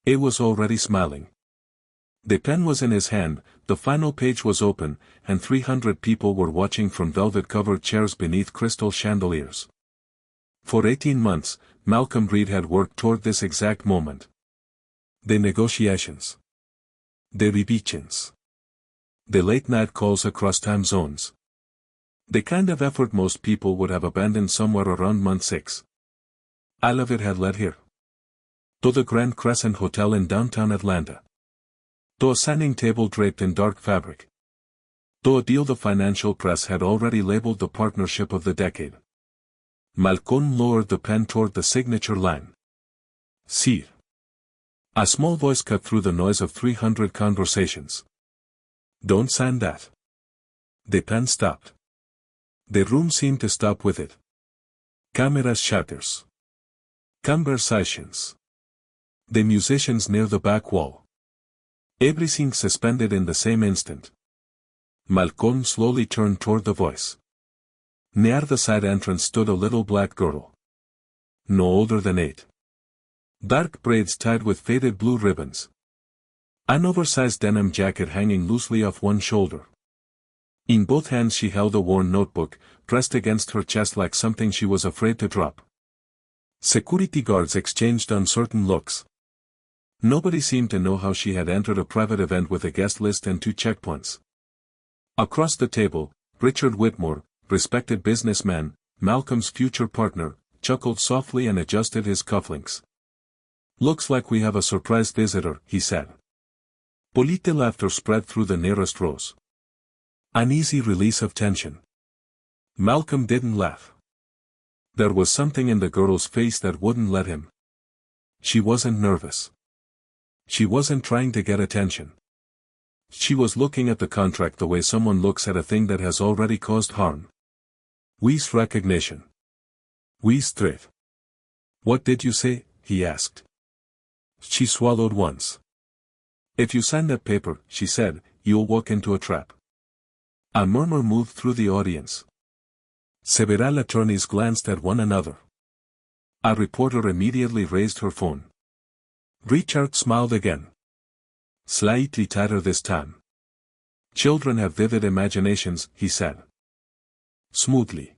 A was already smiling. The pen was in his hand, the final page was open, and 300 people were watching from velvet-covered chairs beneath crystal chandeliers. For 18 months, Malcolm Reed had worked toward this exact moment. The negotiations. The revisions. The late-night calls across time zones. The kind of effort most people would have abandoned somewhere around month 6. All of it had led here. To the Grand Crescent Hotel in downtown Atlanta. To a signing table draped in dark fabric. To a deal the financial press had already labeled the partnership of the decade. Malcolm lowered the pen toward the signature line. Sir. A small voice cut through the noise of 300 conversations. Don't sign that. The pen stopped. The room seemed to stop with it. Cameras shutters. Conversations. The musicians near the back wall. Everything suspended in the same instant. Malcolm slowly turned toward the voice. Near the side entrance stood a little black girl. No older than 8. Dark braids tied with faded blue ribbons. An oversized denim jacket hanging loosely off one shoulder. In both hands she held a worn notebook, pressed against her chest like something she was afraid to drop. Security guards exchanged uncertain looks. Nobody seemed to know how she had entered a private event with a guest list and 2 checkpoints. Across the table, Richard Whitmore, respected businessman, Malcolm's future partner, chuckled softly and adjusted his cufflinks. Looks like we have a surprise visitor, he said. Polite laughter spread through the nearest rows. An easy release of tension. Malcolm didn't laugh. There was something in the girl's face that wouldn't let him. She wasn't nervous. She wasn't trying to get attention. She was looking at the contract the way someone looks at a thing that has already caused harm. With recognition. With threat. What did you say? He asked. She swallowed once. If you sign that paper, she said, you'll walk into a trap. A murmur moved through the audience. Several attorneys glanced at one another. A reporter immediately raised her phone. Richard smiled again. Slightly tighter this time. Children have vivid imaginations, he said. Smoothly.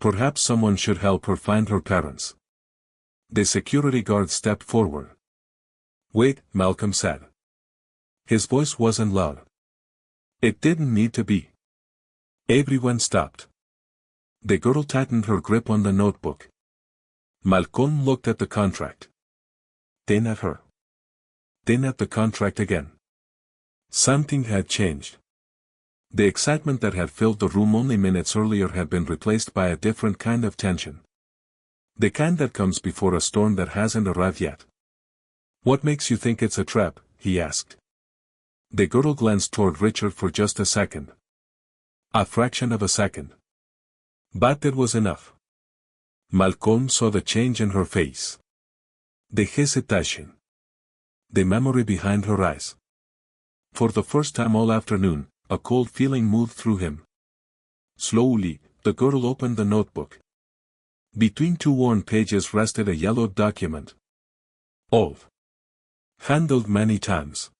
Perhaps someone should help her find her parents. The security guard stepped forward. Wait, Malcolm said. His voice wasn't loud. It didn't need to be. Everyone stopped. The girl tightened her grip on the notebook. Malcolm looked at the contract. Then at her. Then at the contract again. Something had changed. The excitement that had filled the room only minutes earlier had been replaced by a different kind of tension. The kind that comes before a storm that hasn't arrived yet. What makes you think it's a trap? He asked. The girl glanced toward Richard for just a second. A fraction of a second. But it was enough. Malcolm saw the change in her face. The hesitation. The memory behind her eyes. For the first time all afternoon, a cold feeling moved through him. Slowly, the girl opened the notebook. Between 2 worn pages rested a yellowed document. Old. Handled many times.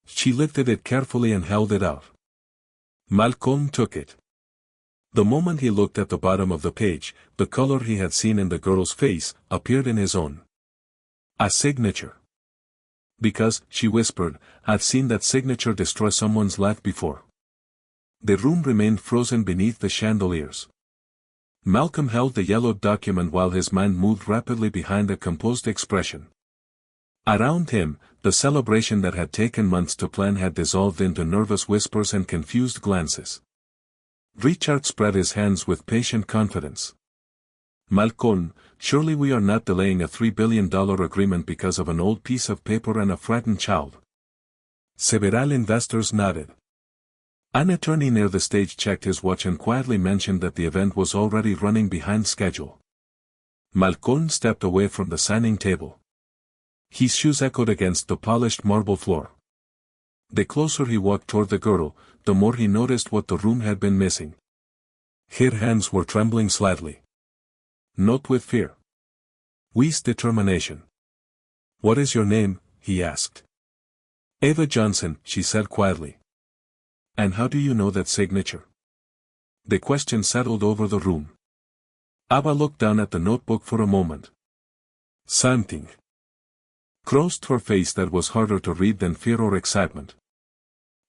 She lifted it carefully and held it out. Malcolm took it. The moment he looked at the bottom of the page, the color he had seen in the girl's face appeared in his own. A signature. Because, she whispered, I've seen that signature destroy someone's life before. The room remained frozen beneath the chandeliers. Malcolm held the yellowed document while his mind moved rapidly behind a composed expression. Around him, the celebration that had taken months to plan had dissolved into nervous whispers and confused glances. Richard spread his hands with patient confidence. Malcolm, surely we are not delaying a $3 billion agreement because of an old piece of paper and a frightened child. Several investors nodded. An attorney near the stage checked his watch and quietly mentioned that the event was already running behind schedule. Malcolm stepped away from the signing table. His shoes echoed against the polished marble floor. The closer he walked toward the girl, the more he noticed what the room had been missing. Her hands were trembling slightly. Not with fear. With determination. What is your name? He asked. Eva Johnson, she said quietly. And how do you know that signature? The question settled over the room. Ava looked down at the notebook for a moment. Something crossed her face that was harder to read than fear or excitement.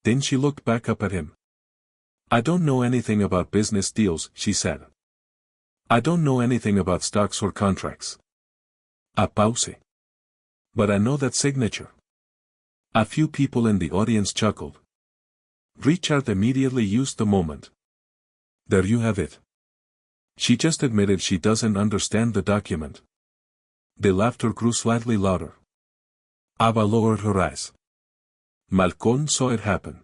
Then she looked back up at him. I don't know anything about business deals, she said. I don't know anything about stocks or contracts. A pause. But I know that signature. A few people in the audience chuckled. Richard immediately used the moment. There you have it. She just admitted she doesn't understand the document. The laughter grew slightly louder. Ava lowered her eyes. Malcolm saw it happen.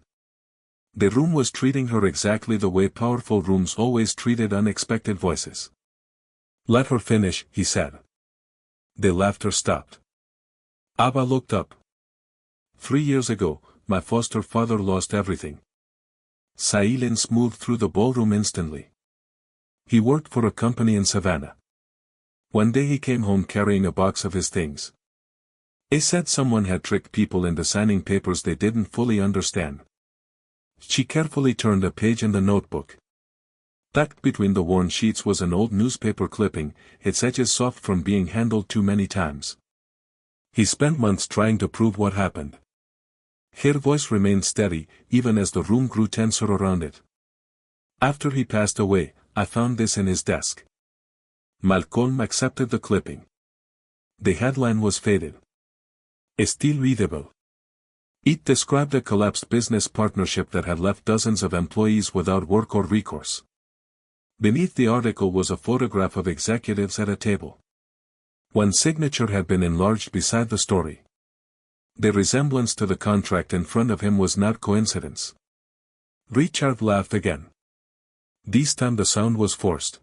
The room was treating her exactly the way powerful rooms always treated unexpected voices. Let her finish, he said. The laughter stopped. Ava looked up. 3 years ago, my foster father lost everything. Silence moved through the ballroom instantly. He worked for a company in Savannah. One day he came home carrying a box of his things. He said someone had tricked people into signing papers they didn't fully understand. She carefully turned a page in the notebook. Tucked between the worn sheets was an old newspaper clipping, its edges soft from being handled too many times. He spent months trying to prove what happened. Her voice remained steady, even as the room grew tenser around it. After he passed away, I found this in his desk. Malcolm accepted the clipping. The headline was faded. Still readable. It described a collapsed business partnership that had left dozens of employees without work or recourse. Beneath the article was a photograph of executives at a table. One signature had been enlarged beside the story. The resemblance to the contract in front of him was not coincidence. Richard laughed again. This time the sound was forced.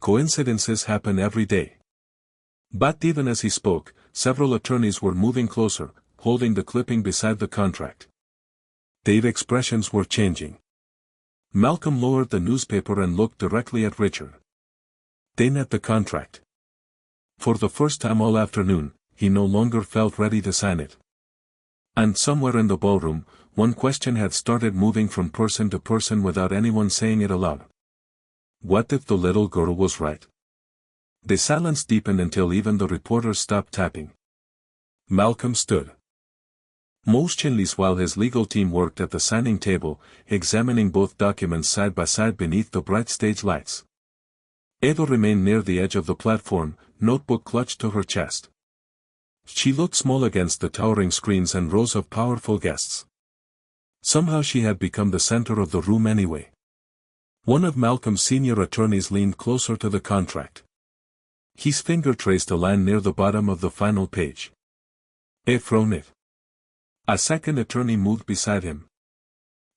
Coincidences happen every day. But even as he spoke, several attorneys were moving closer, holding the clipping beside the contract. Their expressions were changing. Malcolm lowered the newspaper and looked directly at Richard. Then at the contract. For the first time all afternoon, he no longer felt ready to sign it. And somewhere in the ballroom, one question had started moving from person to person without anyone saying it aloud. What if the little girl was right? The silence deepened until even the reporters stopped tapping. Malcolm stood motionless while his legal team worked at the signing table, examining both documents side by side beneath the bright stage lights. Eva remained near the edge of the platform, notebook clutched to her chest. She looked small against the towering screens and rows of powerful guests. Somehow she had become the center of the room anyway. One of Malcolm's senior attorneys leaned closer to the contract. His finger traced a line near the bottom of the final page. From it. A second attorney moved beside him.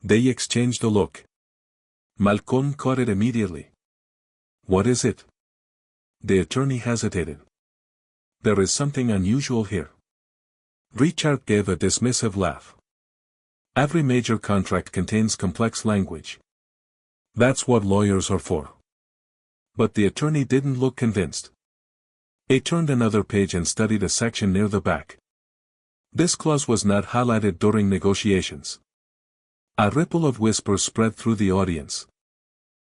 They exchanged a look. Malcolm caught it immediately. What is it? The attorney hesitated. There is something unusual here. Richard gave a dismissive laugh. Every major contract contains complex language. That's what lawyers are for. But the attorney didn't look convinced. He turned another page and studied a section near the back. This clause was not highlighted during negotiations. A ripple of whispers spread through the audience.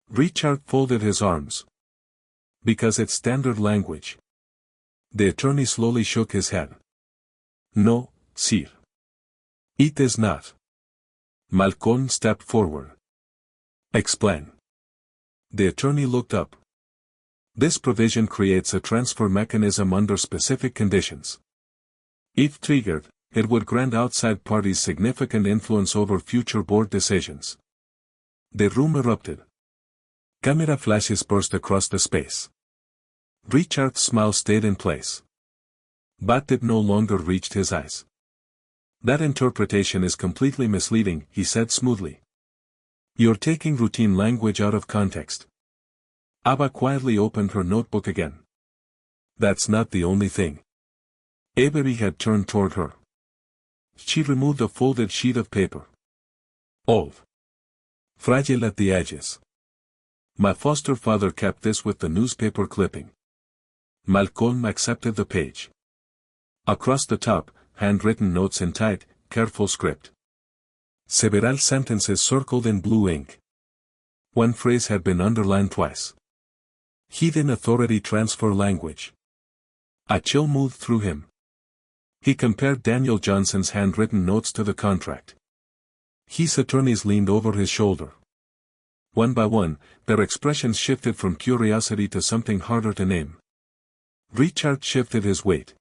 Richard folded his arms. Because it's standard language. The attorney slowly shook his head. No, sir. It is not. Malcolm stepped forward. Explain. The attorney looked up. This provision creates a transfer mechanism under specific conditions. If triggered, it would grant outside parties significant influence over future board decisions. The room erupted. Camera flashes burst across the space. Richard's smile stayed in place. But it no longer reached his eyes. That interpretation is completely misleading, he said smoothly. You're taking routine language out of context. Ava quietly opened her notebook again. That's not the only thing. Avery had turned toward her. She removed a folded sheet of paper. Old. Fragile at the edges. My foster father kept this with the newspaper clipping. Malcolm accepted the page. Across the top, handwritten notes in tight, careful script. Several sentences circled in blue ink. One phrase had been underlined twice. Hidden authority transfer language. A chill moved through him. He compared Daniel Johnson's handwritten notes to the contract. His attorneys leaned over his shoulder. One by one, their expressions shifted from curiosity to something harder to name. Richard shifted his weight.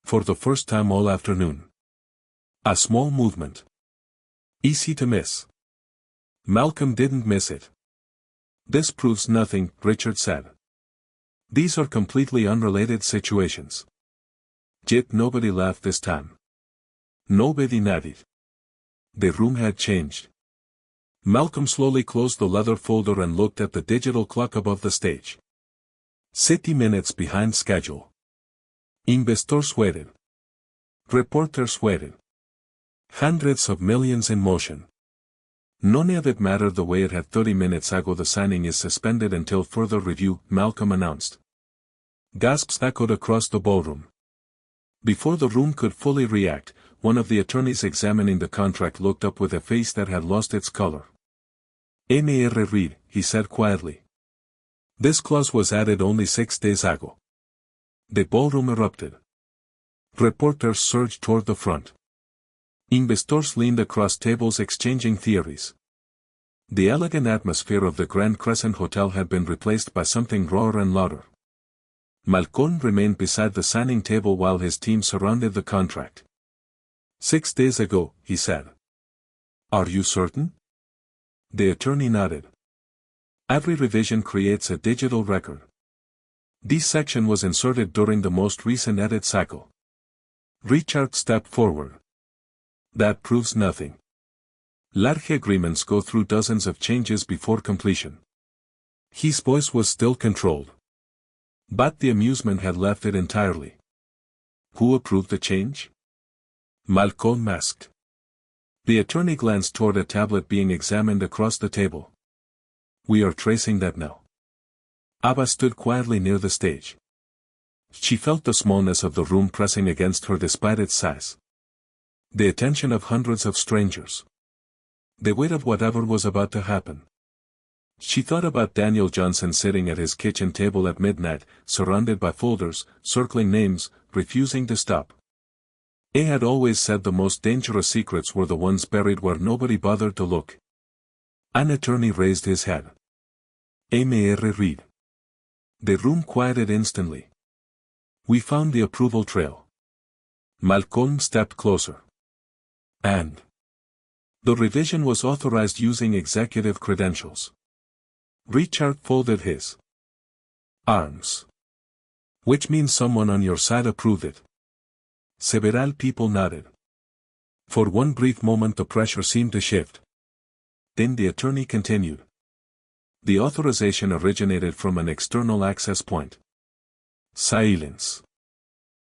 For the first time all afternoon. A small movement. Easy to miss. Malcolm didn't miss it. This proves nothing, Richard said. These are completely unrelated situations. Yet nobody laughed this time. Nobody nodded. The room had changed. Malcolm slowly closed the leather folder and looked at the digital clock above the stage. 60 minutes behind schedule. Investors waited. Reporters waited. Hundreds of millions in motion. None of it mattered the way it had 30 minutes ago. The signing is suspended until further review, Malcolm announced. Gasps echoed across the ballroom. Before the room could fully react, one of the attorneys examining the contract looked up with a face that had lost its color. Mr. Reed, he said quietly. This clause was added only 6 days ago. The ballroom erupted. Reporters surged toward the front. Investors leaned across tables exchanging theories. The elegant atmosphere of the Grand Crescent Hotel had been replaced by something rawer and louder. Malcolm remained beside the signing table while his team surrounded the contract. 6 days ago, he said. Are you certain? The attorney nodded. Every revision creates a digital record. This section was inserted during the most recent edit cycle. Richard stepped forward. That proves nothing. Large agreements go through dozens of changes before completion. His voice was still controlled. But the amusement had left it entirely. Who approved the change? Malcolm asked. The attorney glanced toward a tablet being examined across the table. We are tracing that now. Abba stood quietly near the stage. She felt the smallness of the room pressing against her despite its size. The attention of hundreds of strangers. The weight of whatever was about to happen. She thought about Daniel Johnson sitting at his kitchen table at midnight, surrounded by folders, circling names, refusing to stop. He had always said the most dangerous secrets were the ones buried where nobody bothered to look. An attorney raised his head. Mr. Reed. The room quieted instantly. We found the approval trail. Malcolm stepped closer. And the revision was authorized using executive credentials. Richard folded his arms. Which means someone on your side approved it. Several people nodded. For one brief moment the pressure seemed to shift. Then the attorney continued. The authorization originated from an external access point. Silence.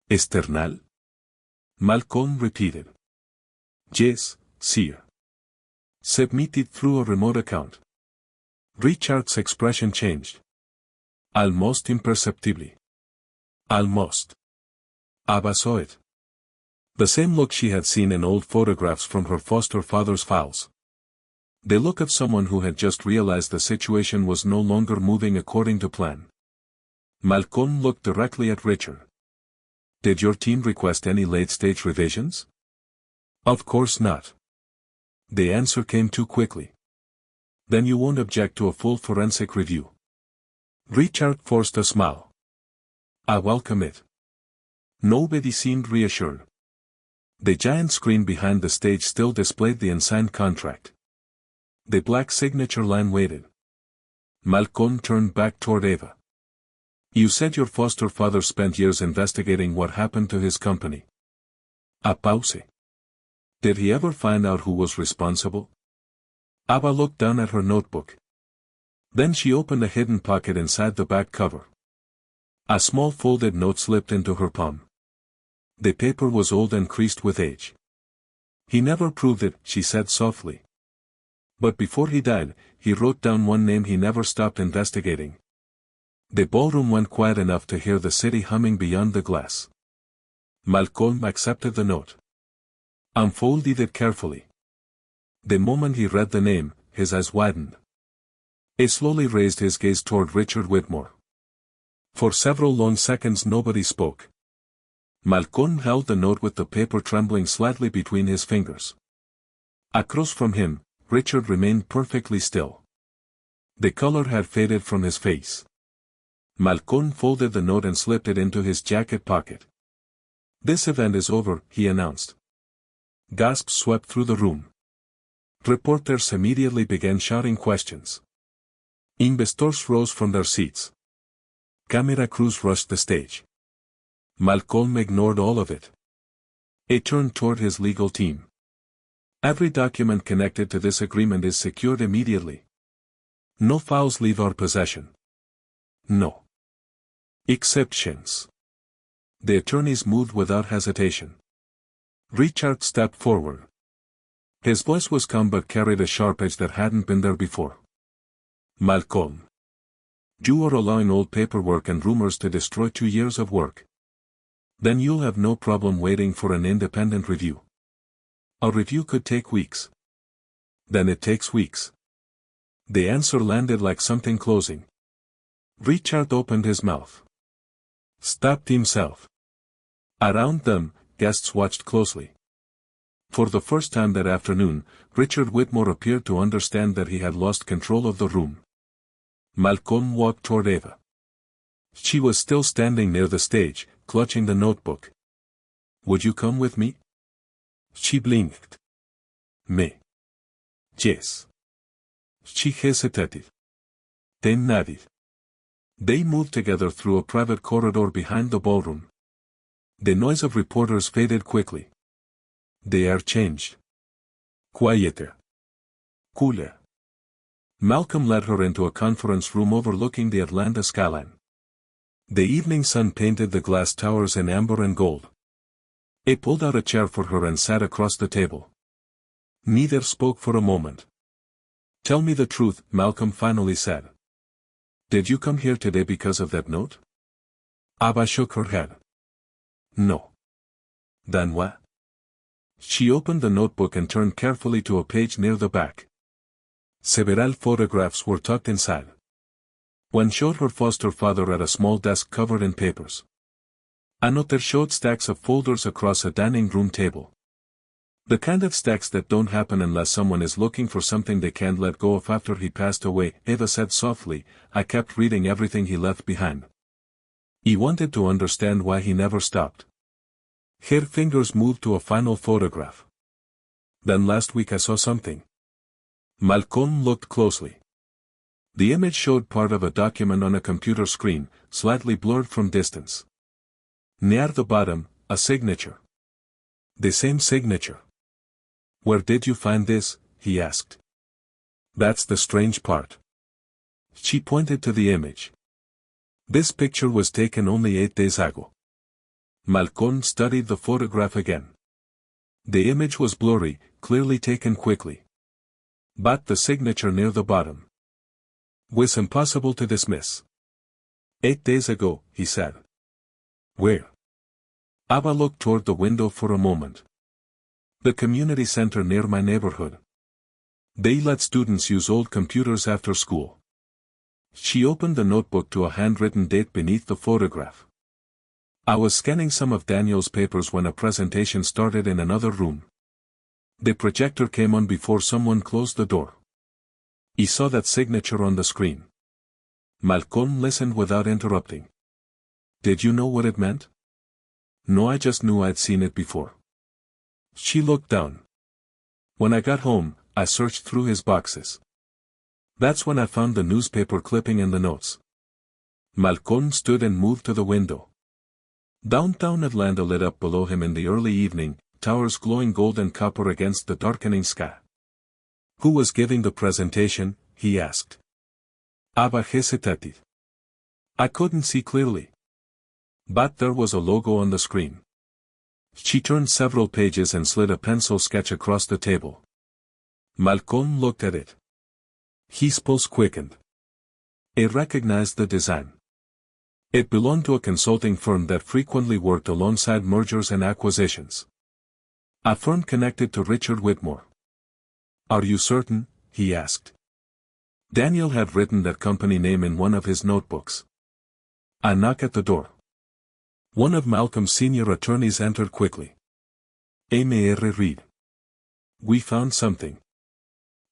External? Malcolm repeated. Yes, sir. Submitted through a remote account. Richard's expression changed. Almost imperceptibly. Almost. Abba saw it. The same look she had seen in old photographs from her foster father's files. The look of someone who had just realized the situation was no longer moving according to plan. Malcolm looked directly at Richard. Did your team request any late-stage revisions? Of course not. The answer came too quickly. Then you won't object to a full forensic review. Richard forced a smile. I welcome it. Nobody seemed reassured. The giant screen behind the stage still displayed the unsigned contract. The black signature line waited. Malcolm turned back toward Eva. You said your foster father spent years investigating what happened to his company. A pause. Did he ever find out who was responsible? Ava looked down at her notebook. Then she opened a hidden pocket inside the back cover. A small folded note slipped into her palm. The paper was old and creased with age. He never proved it, she said softly. But before he died, he wrote down one name he never stopped investigating. The ballroom went quiet enough to hear the city humming beyond the glass. Malcolm accepted the note. Unfolded it carefully. The moment he read the name, his eyes widened. He slowly raised his gaze toward Richard Whitmore. For several long seconds nobody spoke. Malcolm held the note with the paper trembling slightly between his fingers. Across from him, Richard remained perfectly still. The color had faded from his face. Malcolm folded the note and slipped it into his jacket pocket. "This event is over," he announced. Gasps swept through the room. Reporters immediately began shouting questions. Investors rose from their seats. Camera crews rushed the stage. Malcolm ignored all of it. He turned toward his legal team. "Every document connected to this agreement is secured immediately. No files leave our possession. No exceptions." The attorneys moved without hesitation. Richard stepped forward. His voice was calm but carried a sharp edge that hadn't been there before. "Malcolm, you are allowing old paperwork and rumors to destroy 2 years of work. Then you'll have no problem waiting for an independent review. A review could take weeks. Then it takes weeks." The answer landed like something closing. Richard opened his mouth. Stopped himself. Around them, guests watched closely. For the first time that afternoon, Richard Whitmore appeared to understand that he had lost control of the room. Malcolm walked toward Eva. She was still standing near the stage, clutching the notebook. "Would you come with me?" She blinked. "Me? Yes." She hesitated. Then nodded. They moved together through a private corridor behind the ballroom. The noise of reporters faded quickly. The air changed. Quieter. Cooler. Malcolm led her into a conference room overlooking the Atlanta skyline. The evening sun painted the glass towers in amber and gold. He pulled out a chair for her and sat across the table. Neither spoke for a moment. "Tell me the truth," Malcolm finally said. "Did you come here today because of that note?" Ava shook her head. "No." "Then what?" She opened the notebook and turned carefully to a page near the back. Several photographs were tucked inside. One showed her foster father at a small desk covered in papers. Another showed stacks of folders across a dining room table. The kind of stacks that don't happen unless someone is looking for something they can't let go of after he passed away, Eva said softly. "I kept reading everything he left behind. He wanted to understand why he never stopped." Her fingers moved to a final photograph. "Then last week I saw something." Malcolm looked closely. The image showed part of a document on a computer screen, slightly blurred from distance. Near the bottom, a signature. The same signature. "Where did you find this?" he asked. "That's the strange part." She pointed to the image. "This picture was taken only 8 days ago." Malcolm studied the photograph again. The image was blurry, clearly taken quickly. But the signature near the bottom was impossible to dismiss. 8 days ago, he said. "Where?" Ava looked toward the window for a moment. "The community center near my neighborhood. They let students use old computers after school." She opened the notebook to a handwritten date beneath the photograph. "I was scanning some of Daniel's papers when a presentation started in another room. The projector came on before someone closed the door. He saw that signature on the screen." Malcolm listened without interrupting. "Did you know what it meant?" "No, I just knew I'd seen it before." She looked down. "When I got home, I searched through his boxes. That's when I found the newspaper clipping and the notes." Malcolm stood and moved to the window. Downtown Atlanta lit up below him in the early evening, towers glowing gold and copper against the darkening sky. "Who was giving the presentation?" he asked. Ava hesitated. "I couldn't see clearly. But there was a logo on the screen." She turned several pages and slid a pencil sketch across the table. Malcolm looked at it. His pulse quickened. He recognized the design. It belonged to a consulting firm that frequently worked alongside mergers and acquisitions. A firm connected to Richard Whitmore. Are you certain? He asked. Daniel had written that company name in one of his notebooks. A knock at the door. One of Malcolm's senior attorneys entered quickly. Mr. Reed. We found something.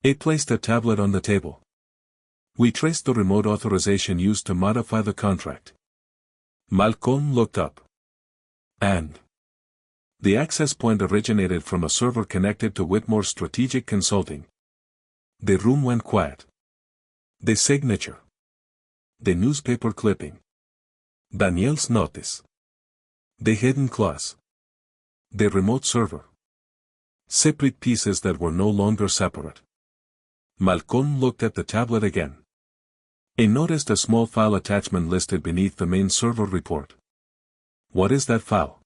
It placed a tablet on the table. We traced the remote authorization used to modify the contract. Malcolm looked up. And the access point originated from a server connected to Whitmore's strategic consulting. The room went quiet. The signature. The newspaper clipping. Daniel's notice. The hidden clause. The remote server. Separate pieces that were no longer separate. Malcolm looked at the tablet again. He noticed a small file attachment listed beneath the main server report. What is that file?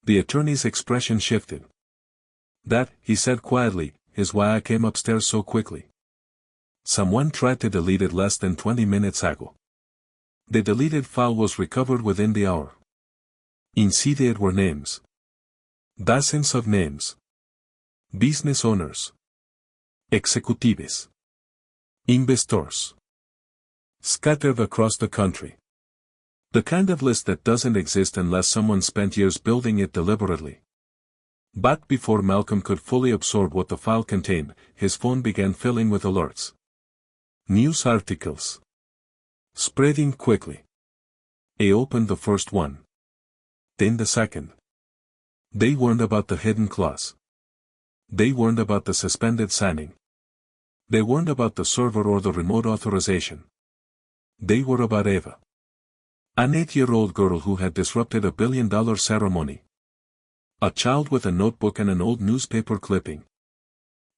The attorney's expression shifted. That, he said quietly, is why I came upstairs so quickly. Someone tried to delete it less than 20 minutes ago. The deleted file was recovered within the hour. Inside it were names. Dozens of names. Business owners. Executives. Investors. Scattered across the country. The kind of list that doesn't exist unless someone spent years building it deliberately. But before Malcolm could fully absorb what the file contained, his phone began filling with alerts. News articles. Spreading quickly. He opened the first one. Then the second. They warned about the hidden clause. They warned about the suspended signing. They warned about the server or the remote authorization. They were about Eva. An 8-year-old girl who had disrupted a billion-dollar ceremony. A child with a notebook and an old newspaper clipping.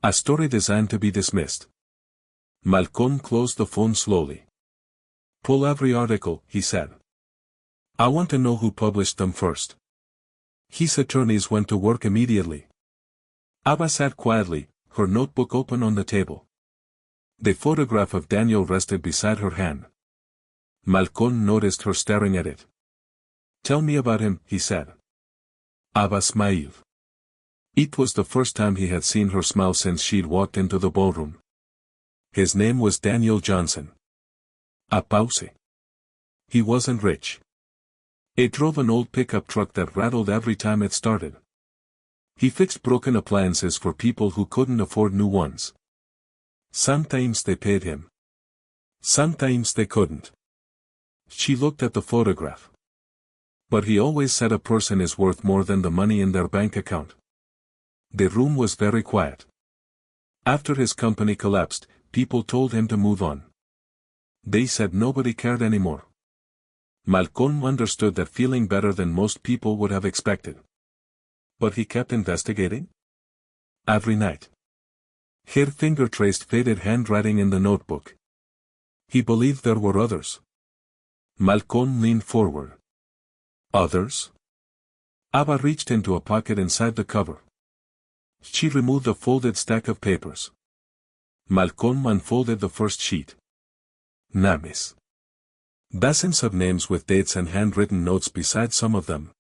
A story designed to be dismissed. Malcolm closed the phone slowly. Pull every article, he said. I want to know who published them first. His attorneys went to work immediately. Ava sat quietly, her notebook open on the table. The photograph of Daniel rested beside her hand. Malcolm noticed her staring at it. Tell me about him, he said. Ava smiled. It was the first time he had seen her smile since she'd walked into the ballroom. His name was Daniel Johnson. A pause. He wasn't rich. He drove an old pickup truck that rattled every time it started. He fixed broken appliances for people who couldn't afford new ones. Sometimes they paid him. Sometimes they couldn't. She looked at the photograph. But he always said a person is worth more than the money in their bank account. The room was very quiet. After his company collapsed, people told him to move on. They said nobody cared anymore. Malcolm understood that feeling better than most people would have expected. But he kept investigating. Every night. Her finger traced faded handwriting in the notebook. He believed there were others. Malcolm leaned forward. Others? Ava reached into a pocket inside the cover. She removed a folded stack of papers. Malcolm unfolded the first sheet. Names. Dozens of names with dates and handwritten notes beside some of them.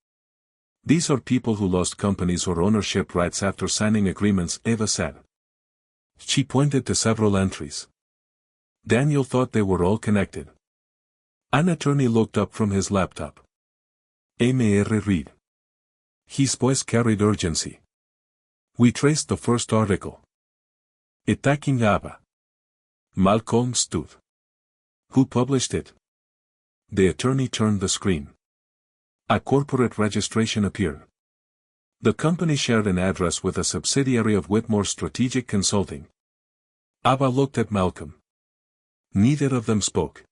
These are people who lost companies or ownership rights after signing agreements, Eva said. She pointed to several entries. Daniel thought they were all connected. An attorney looked up from his laptop. Mr. Reed. His voice carried urgency. We traced the first article. Attacking Ava. Malcolm stood. Who published it? The attorney turned the screen. A corporate registration appeared. The company shared an address with a subsidiary of Whitmore Strategic Consulting. Ava looked at Malcolm. Neither of them spoke.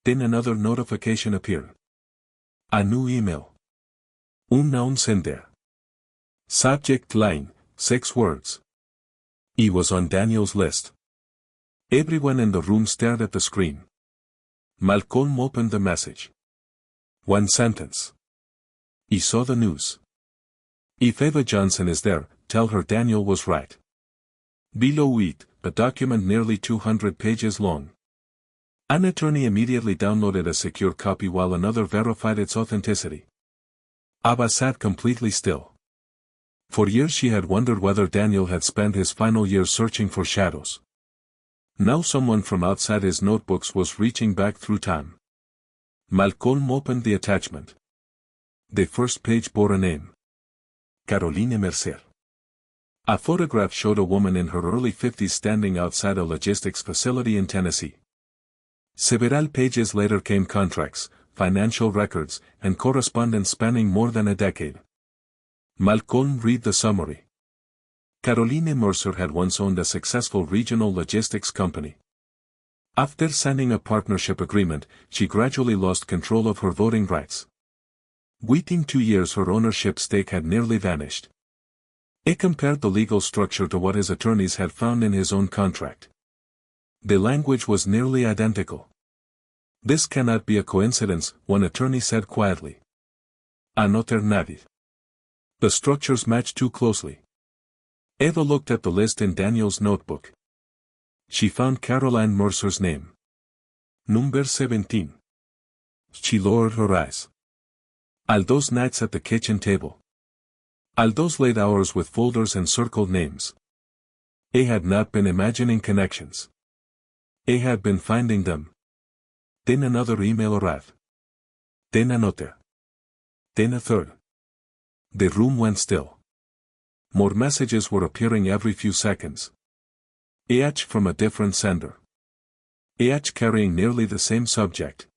Then another notification appeared. A new email. Unknown sender. Subject line, 6 words. He was on Daniel's list. Everyone in the room stared at the screen. Malcolm opened the message. One sentence. He saw the news. If Eva Johnson is there, tell her Daniel was right. Below it, a document nearly 200 pages long. An attorney immediately downloaded a secure copy while another verified its authenticity. Ava sat completely still. For years she had wondered whether Daniel had spent his final years searching for shadows. Now someone from outside his notebooks was reaching back through time. Malcolm opened the attachment. The first page bore a name. Caroline Mercer. A photograph showed a woman in her early 50s standing outside a logistics facility in Tennessee. Several pages later came contracts, financial records, and correspondence spanning more than a decade. Malcolm read the summary. Caroline Mercer had once owned a successful regional logistics company. After signing a partnership agreement, she gradually lost control of her voting rights. Within 2 years her ownership stake had nearly vanished. He compared the legal structure to what his attorneys had found in his own contract. The language was nearly identical. This cannot be a coincidence, one attorney said quietly. Anoter nadie. The structures match too closely. Eva looked at the list in Daniel's notebook. She found Caroline Mercer's name. Number 17. She lowered her eyes. Aldo's nights at the kitchen table. Aldo's late hours with folders and circled names. He had not been imagining connections. He had been finding them. Then another email arrived. Then another. Then a third. The room went still. More messages were appearing every few seconds. Each from a different sender. Each carrying nearly the same subject.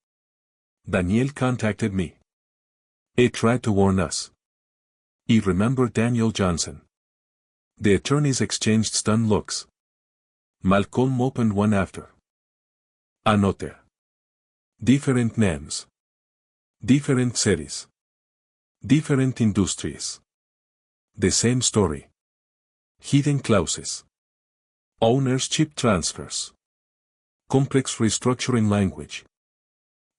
Daniel contacted me. He tried to warn us. He remembered Daniel Johnson. The attorneys exchanged stunned looks. Malcolm opened one after. Another. Different names. Different cities. Different industries. The same story. Hidden clauses. Ownership transfers. Complex restructuring language.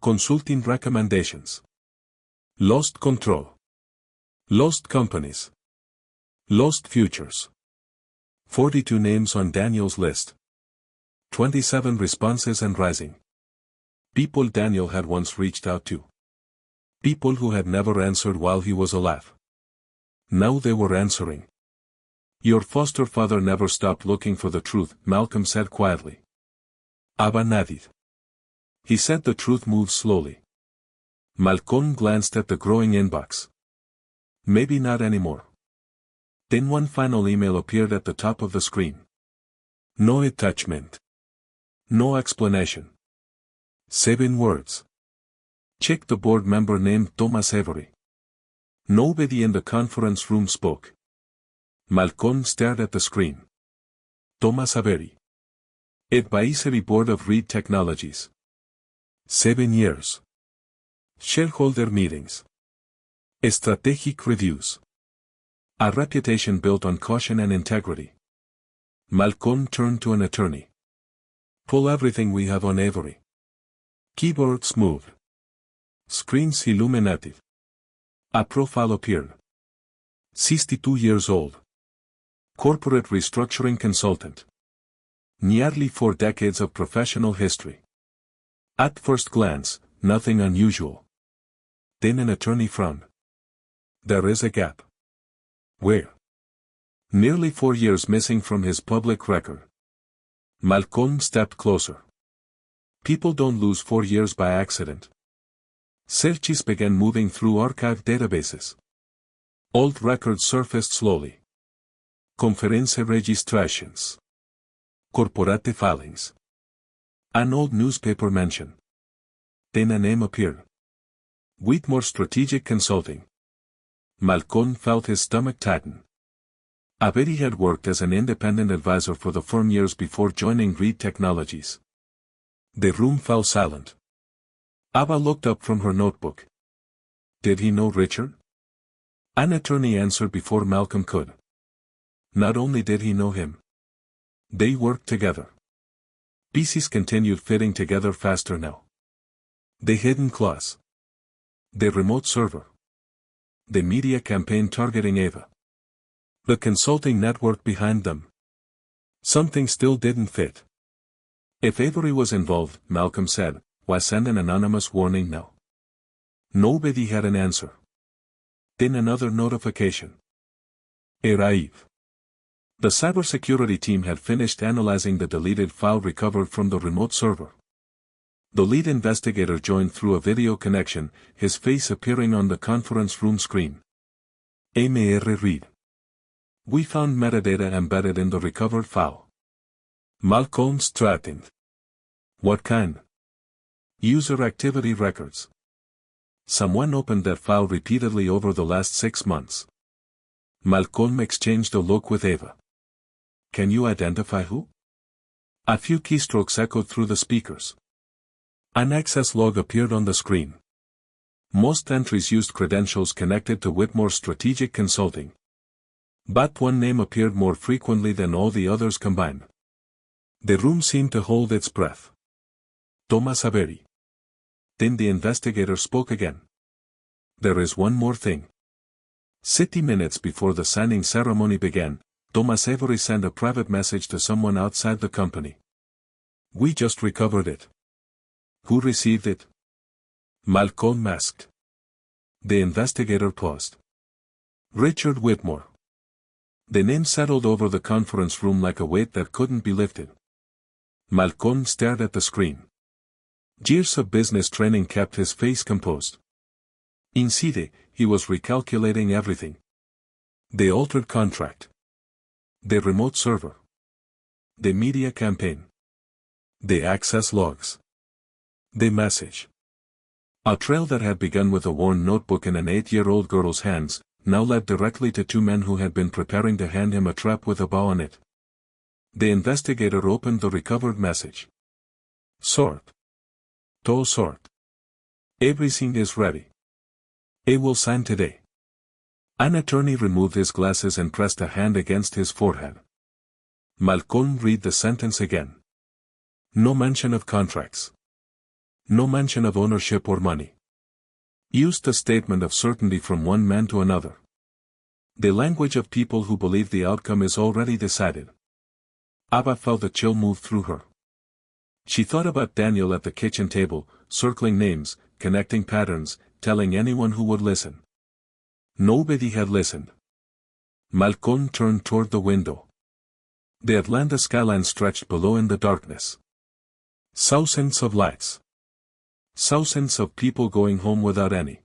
Consulting recommendations. Lost control. Lost companies. Lost futures. 42 names on Daniel's list. 27 responses and rising. People Daniel had once reached out to. People who had never answered while he was alive. Now they were answering. Your foster father never stopped looking for the truth, Malcolm said quietly. Ava nodded. He said the truth moves slowly. Malcolm glanced at the growing inbox. Maybe not anymore. Then one final email appeared at the top of the screen. No attachment. No explanation. 7 words. Check the board member named Thomas Avery. Nobody in the conference room spoke. Malcolm stared at the screen. Thomas Avery. Advisory Board of Reed Technologies. 7 years. Shareholder meetings. Strategic reviews. A reputation built on caution and integrity. Malcolm turned to an attorney. Pull everything we have on Avery. Keyboards moved. Screens illuminated. A profile appeared. 62 years old. Corporate restructuring consultant. Nearly 4 decades of professional history. At first glance, nothing unusual. Then an attorney frowned. There is a gap. Where? Nearly 4 years missing from his public record. Malcolm stepped closer. People don't lose 4 years by accident. Searches began moving through archive databases. Old records surfaced slowly. Conference registrations. Corporate filings. An old newspaper mention. Then a name appeared. Whitmore Strategic Consulting. Malcolm felt his stomach tighten. Avery had worked as an independent advisor for the firm years before joining Reed Technologies. The room fell silent. Ava looked up from her notebook. Did he know Richard? An attorney answered before Malcolm could. Not only did he know him. They worked together. Pieces continued fitting together faster now. The hidden clause. The remote server. The media campaign targeting Ava. The consulting network behind them. Something still didn't fit. If Avery was involved, Malcolm said, why send an anonymous warning now? Nobody had an answer. Then another notification. Arrive. The cybersecurity team had finished analyzing the deleted file recovered from the remote server. The lead investigator joined through a video connection, his face appearing on the conference room screen. Mr. Reed. We found metadata embedded in the recovered file. Malcolm straightened. What kind? User activity records. Someone opened that file repeatedly over the last 6 months. Malcolm exchanged a look with Ava. Can you identify who? A few keystrokes echoed through the speakers. An access log appeared on the screen. Most entries used credentials connected to Whitmore's strategic consulting. But one name appeared more frequently than all the others combined. The room seemed to hold its breath. Thomas Avery. Then the investigator spoke again. There is one more thing. 60 minutes before the signing ceremony began, Thomas Avery sent a private message to someone outside the company. We just recovered it. Who received it? Malcolm asked. The investigator paused. Richard Whitmore. The name settled over the conference room like a weight that couldn't be lifted. Malcolm stared at the screen. Years of business training kept his face composed. Inside, he was recalculating everything. The altered contract. The remote server. The media campaign. The access logs. The message. A trail that had begun with a worn notebook in an 8-year-old girl's hands, now led directly to 2 men who had been preparing to hand him a trap with a bow on it. The investigator opened the recovered message. Sort. To sort. Everything is ready. I will sign today. An attorney removed his glasses and pressed a hand against his forehead. Malcolm read the sentence again. No mention of contracts. No mention of ownership or money. Used a statement of certainty from one man to another. The language of people who believe the outcome is already decided. Ava felt a chill move through her. She thought about Daniel at the kitchen table, circling names, connecting patterns, telling anyone who would listen. Nobody had listened. Malcolm turned toward the window. The Atlanta skyline stretched below in the darkness. Thousands of lights. Thousands of people going home without any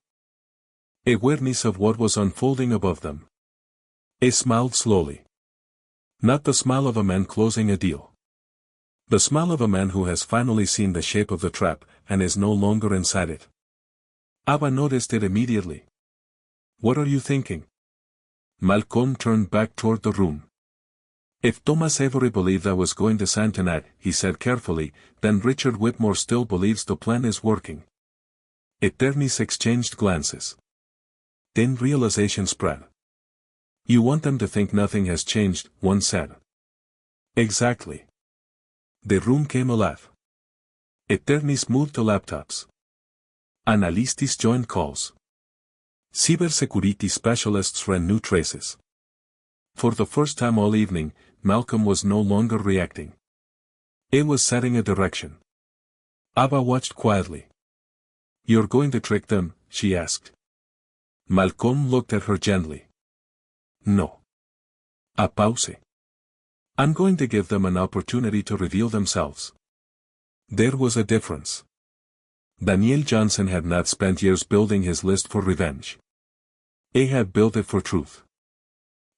awareness of what was unfolding above them. He smiled slowly. Not the smile of a man closing a deal. The smile of a man who has finally seen the shape of the trap, and is no longer inside it. Ava noticed it immediately. What are you thinking? Malcolm turned back toward the room. If Thomas Avery believed I was going to sign tonight, he said carefully, then Richard Whitmore still believes the plan is working. Attorneys exchanged glances. Then realization spread. You want them to think nothing has changed, one said. Exactly. The room came alive. Attorneys moved to laptops. Analysts joined calls. Cybersecurity specialists ran new traces. For the first time all evening, Malcolm was no longer reacting. He was setting a direction. Ava watched quietly. You're going to trick them, she asked. Malcolm looked at her gently. No. A pause. I'm going to give them an opportunity to reveal themselves. There was a difference. Daniel Johnson had not spent years building his list for revenge. He had built it for truth.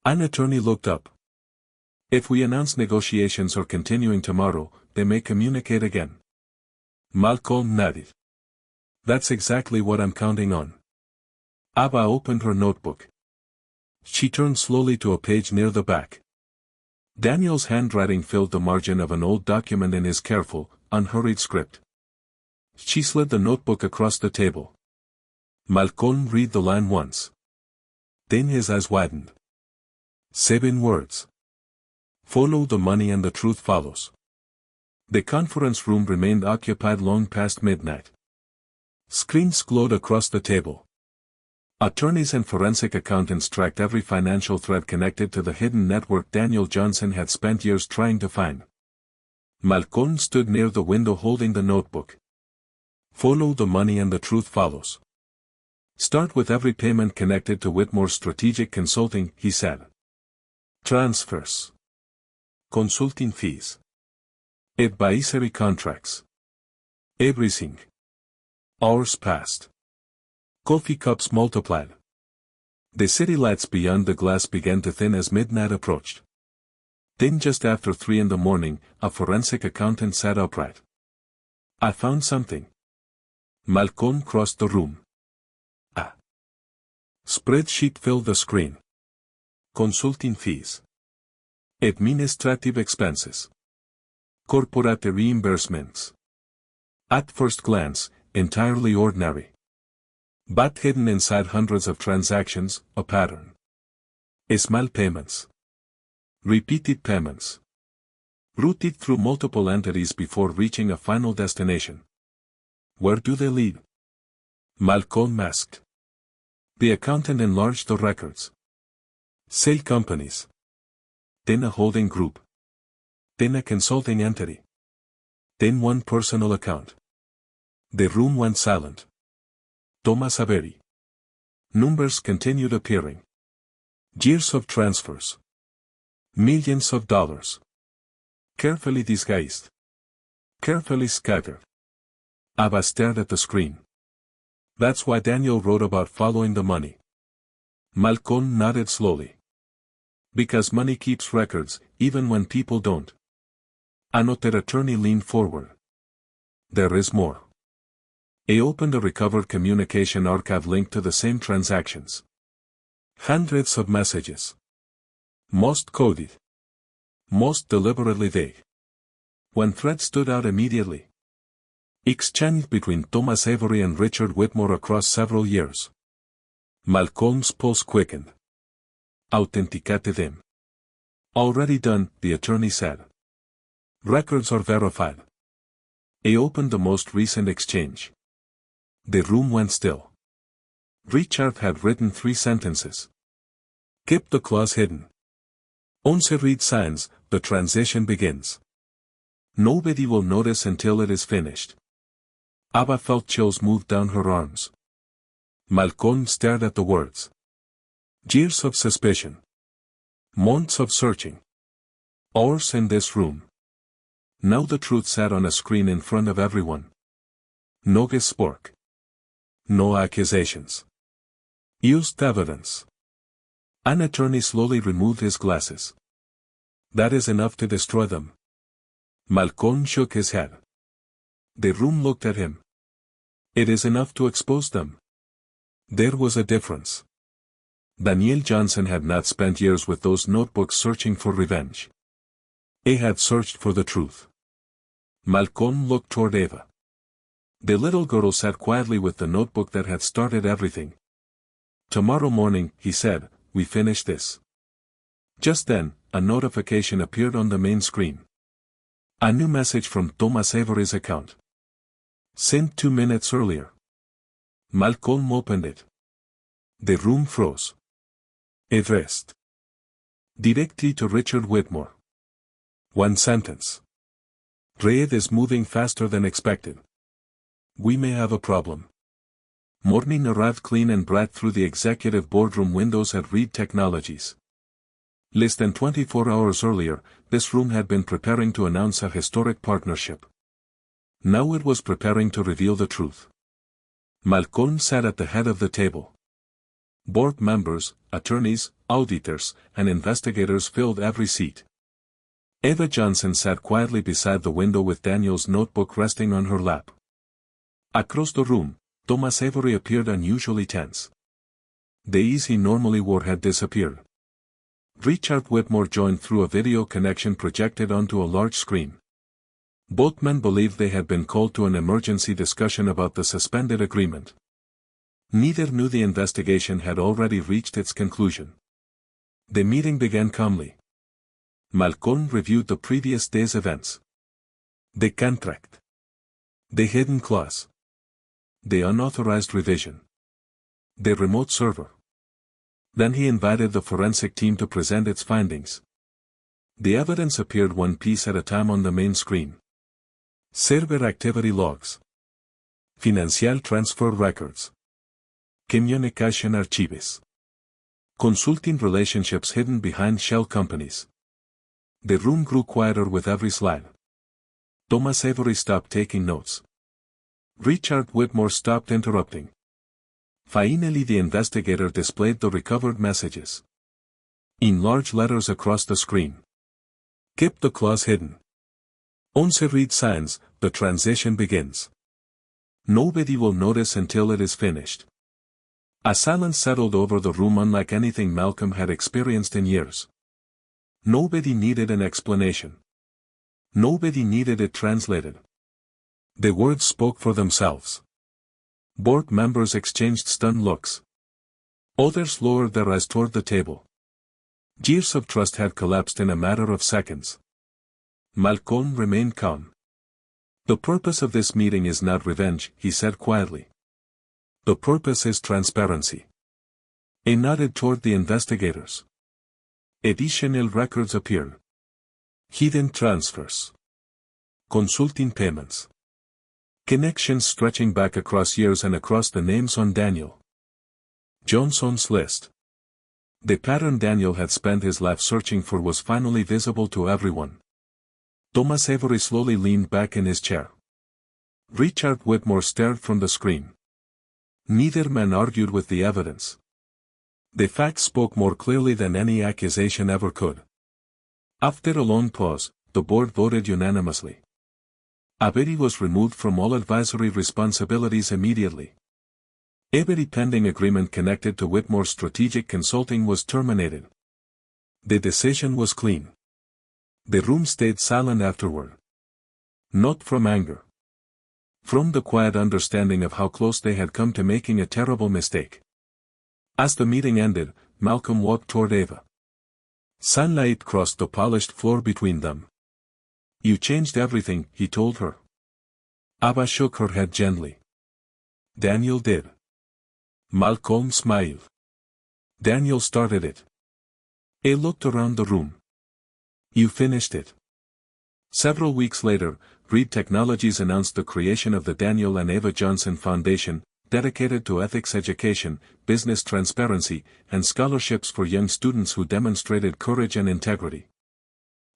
An attorney looked up. If we announce negotiations are continuing tomorrow, they may communicate again. Malcolm nodded. That's exactly what I'm counting on. Ava opened her notebook. She turned slowly to a page near the back. Daniel's handwriting filled the margin of an old document in his careful, unhurried script. She slid the notebook across the table. Malcolm read the line once. Then his eyes widened. 7 words. Follow the money and the truth follows. The conference room remained occupied long past midnight. Screens glowed across the table. Attorneys and forensic accountants tracked every financial thread connected to the hidden network Daniel Johnson had spent years trying to find. Malcolm stood near the window holding the notebook. Follow the money and the truth follows. Start with every payment connected to Whitmore's strategic consulting, he said. Transfers. Consulting fees. Advisory contracts. Everything. Hours passed. Coffee cups multiplied. The city lights beyond the glass began to thin as midnight approached. Then just after 3 in the morning, a forensic accountant sat upright. I found something. Malcolm crossed the room. A spreadsheet filled the screen. Consulting fees. Administrative expenses. Corporate reimbursements. At first glance, entirely ordinary. But hidden inside hundreds of transactions, a pattern. Small payments. Repeated payments. Routed through multiple entities before reaching a final destination. Where do they lead? Malcolm asked. The accountant enlarged the records. Sale companies. Then a holding group. Then a consulting entity. Then one personal account. The room went silent. Thomas Avery. Numbers continued appearing. Years of transfers. Millions of dollars. Carefully disguised. Carefully scattered. Abba stared at the screen. That's why Daniel wrote about following the money. Malcolm nodded slowly. Because money keeps records, even when people don't. A noted attorney leaned forward. There is more. He opened a recovered communication archive linked to the same transactions. Hundreds of messages. Most coded. Most deliberately vague. One thread stood out immediately. Exchanged between Thomas Avery and Richard Whitmore across several years. Malcolm's pulse quickened. Authenticated them. Already done, the attorney said. Records are verified. He opened the most recent exchange. The room went still. Richard had written 3 sentences. Keep the clause hidden. Once he reads signs, the transition begins. Nobody will notice until it is finished. Abba felt chills move down her arms. Malcolm stared at the words. Years of suspicion. Months of searching. Hours in this room. Now the truth sat on a screen in front of everyone. No guesswork. No accusations. Used evidence. An attorney slowly removed his glasses. That is enough to destroy them. Malcolm shook his head. The room looked at him. It is enough to expose them. There was a difference. Daniel Johnson had not spent years with those notebooks searching for revenge. He had searched for the truth. Malcolm looked toward Eva. The little girl sat quietly with the notebook that had started everything. Tomorrow morning, he said, we finish this. Just then, a notification appeared on the main screen. A new message from Thomas Avery's account. Sent 2 minutes earlier. Malcolm opened it. The room froze. Addressed. Directly to Richard Whitmore. One sentence. Trade is moving faster than expected. We may have a problem. Morning arrived clean and bright through the executive boardroom windows at Reed Technologies. Less than 24 hours earlier, this room had been preparing to announce a historic partnership. Now it was preparing to reveal the truth. Malcolm sat at the head of the table. Board members, attorneys, auditors, and investigators filled every seat. Eva Johnson sat quietly beside the window with Daniel's notebook resting on her lap. Across the room, Thomas Avery appeared unusually tense. The ease he normally wore had disappeared. Richard Whitmore joined through a video connection projected onto a large screen. Both men believed they had been called to an emergency discussion about the suspended agreement. Neither knew the investigation had already reached its conclusion. The meeting began calmly. Malcolm reviewed the previous day's events. The contract. The hidden clause. The unauthorized revision. The remote server. Then he invited the forensic team to present its findings. The evidence appeared one piece at a time on the main screen. Server activity logs. Financial transfer records. Communication archives. Consulting relationships hidden behind shell companies. The room grew quieter with every slide. Thomas Avery stopped taking notes. Richard Whitmore stopped interrupting. Finally the investigator displayed the recovered messages. In large letters across the screen. Keep the clause hidden. Once read signs, the transition begins. Nobody will notice until it is finished. A silence settled over the room unlike anything Malcolm had experienced in years. Nobody needed an explanation. Nobody needed it translated. The words spoke for themselves. Board members exchanged stunned looks. Others lowered their eyes toward the table. Years of trust had collapsed in a matter of seconds. Malcolm remained calm. The purpose of this meeting is not revenge, he said quietly. The purpose is transparency. He nodded toward the investigators. Additional records appeared. Hidden transfers. Consulting payments. Connections stretching back across years and across the names on Daniel Johnson's list. The pattern Daniel had spent his life searching for was finally visible to everyone. Thomas Avery slowly leaned back in his chair. Richard Whitmore stared from the screen. Neither man argued with the evidence. The facts spoke more clearly than any accusation ever could. After a long pause, the board voted unanimously. Avery was removed from all advisory responsibilities immediately. Every pending agreement connected to Whitmore's strategic consulting was terminated. The decision was clean. The room stayed silent afterward. Not from anger. From the quiet understanding of how close they had come to making a terrible mistake. As the meeting ended, Malcolm walked toward Ava. Sunlight crossed the polished floor between them. You changed everything, he told her. Ava shook her head gently. Daniel did. Malcolm smiled. Daniel started it. He looked around the room. You finished it. Several weeks later, Reed Technologies announced the creation of the Daniel and Ava Johnson Foundation, dedicated to ethics education, business transparency, and scholarships for young students who demonstrated courage and integrity.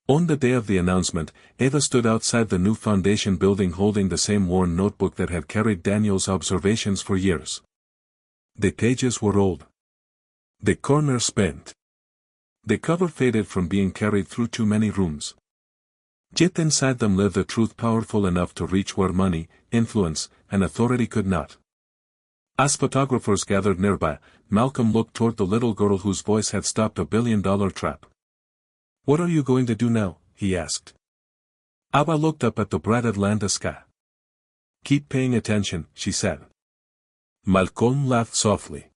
On the day of the announcement, Ava stood outside the new foundation building holding the same worn notebook that had carried Daniel's observations for years. The pages were old. The corners bent. The cover faded from being carried through too many rooms. Yet inside them lived a truth powerful enough to reach where money, influence, and authority could not. As photographers gathered nearby, Malcolm looked toward the little girl whose voice had stopped a billion-dollar trap. What are you going to do now? He asked. Ava looked up at the bright Atlanta sky. Keep paying attention, she said. Malcolm laughed softly.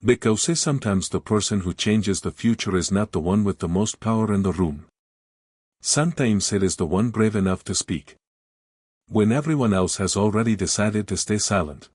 Because sometimes the person who changes the future is not the one with the most power in the room. Sometimes it is the one brave enough to speak. When everyone else has already decided to stay silent.